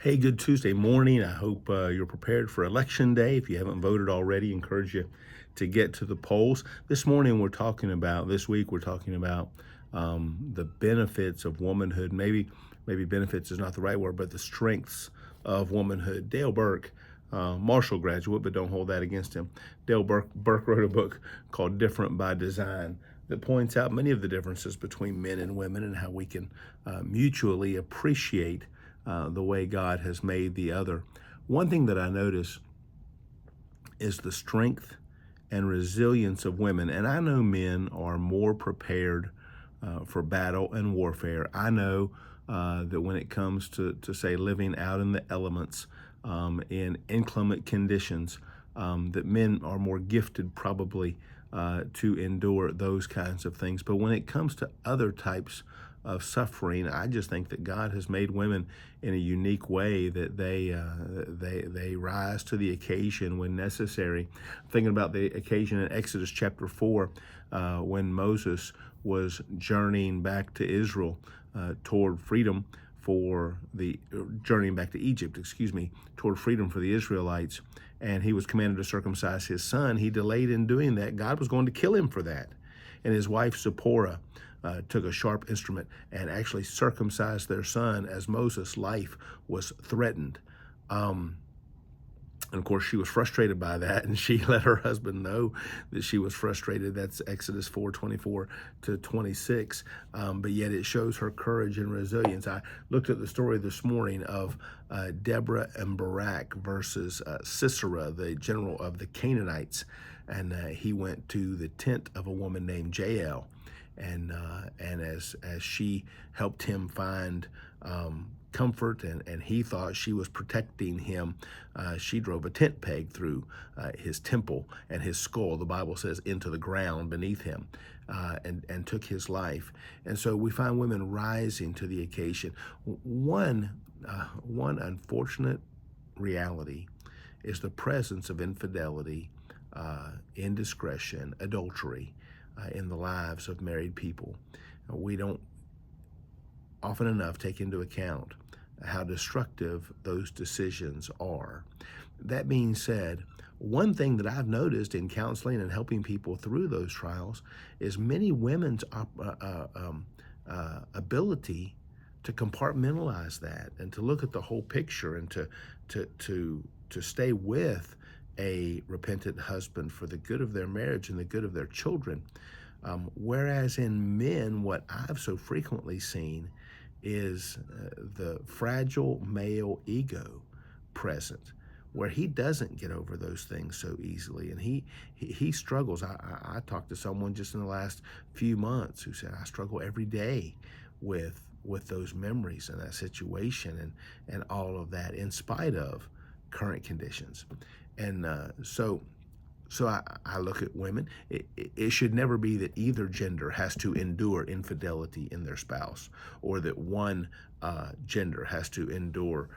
Hey, good Tuesday morning. I hope you're prepared for Election Day. If you haven't voted already, encourage you to get to the polls. This week, we're talking about the benefits of womanhood. Maybe benefits is not the right word, but the strengths of womanhood. Dale Burke, Marshall graduate, but don't hold that against him. Burke wrote a book called Different by Design that points out many of the differences between men and women and how we can mutually appreciate the way God has made the other. One thing that I notice is the strength and resilience of women. And I know men are more prepared for battle and warfare. I know that when it comes to say, living out in the elements in inclement conditions, that men are more gifted probably to endure those kinds of things. But when it comes to other types of suffering, I just think that God has made women in a unique way that they rise to the occasion when necessary. Thinking about the occasion in Exodus chapter 4, when Moses was journeying back to Israel toward freedom for the journeying back to Egypt, toward freedom for the Israelites, and he was commanded to circumcise his son. He delayed in doing that. God was going to kill him for that, and his wife Zipporah took a sharp instrument and actually circumcised their son as Moses' life was threatened. And of course, she was frustrated by that, and she let her husband know that she was frustrated. That's Exodus 4:24 to 26. But yet it shows her courage and resilience. I looked at the story this morning of Deborah and Barak versus Sisera, the general of the Canaanites. And he went to the tent of a woman named Jael. And as she helped him find comfort, and he thought she was protecting him, she drove a tent peg through his temple and his skull, the Bible says, into the ground beneath him, and took his life. And so we find women rising to the occasion. One unfortunate reality is the presence of infidelity, indiscretion, adultery in the lives of married people. We don't often enough take into account how destructive those decisions are. That being said, one thing that I've noticed in counseling and helping people through those trials is many women's ability to compartmentalize that and to look at the whole picture and to stay with a repentant husband for the good of their marriage and the good of their children. Whereas in men, what I've so frequently seen is the fragile male ego present, where he doesn't get over those things so easily, and he struggles. I talked to someone just in the last few months who said, I struggle every day with those memories and that situation and all of that, in spite of current conditions. And so I look at women. It should never be that either gender has to endure infidelity in their spouse, or that one gender has to endure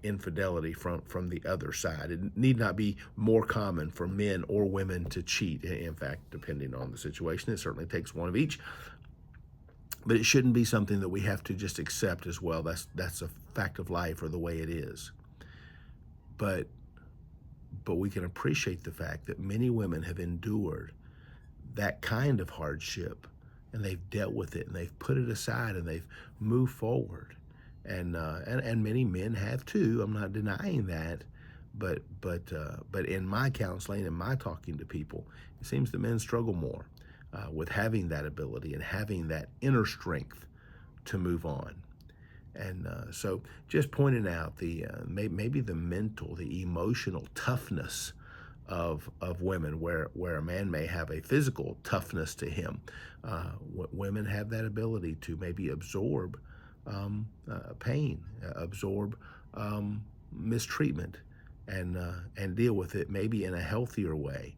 infidelity from the other side. It need not be more common for men or women to cheat. In fact, depending on the situation, it certainly takes one of each. But it shouldn't be something that we have to just accept as well. That's a fact of life, or the way it is. But we can appreciate the fact that many women have endured that kind of hardship, and they've dealt with it, and they've put it aside, and they've moved forward. And many men have too. I'm not denying that. But in my counseling and my talking to people, it seems that men struggle more with having that ability and having that inner strength to move on. And so just pointing out maybe the mental, the emotional toughness of women, where a man may have a physical toughness to him. Women have that ability to maybe absorb pain, absorb mistreatment, and deal with it maybe in a healthier way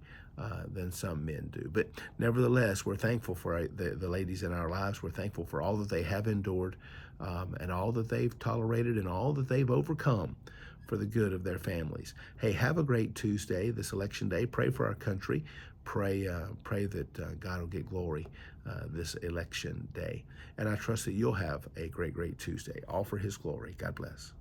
than some men do. But nevertheless, we're thankful for the ladies in our lives. We're thankful for all that they have endured, and all that they've tolerated, and all that they've overcome for the good of their families. Hey, have a great Tuesday, this election day. Pray for our country. Pray that God will get glory this election day. And I trust that you'll have a great Tuesday, all for his glory. God bless.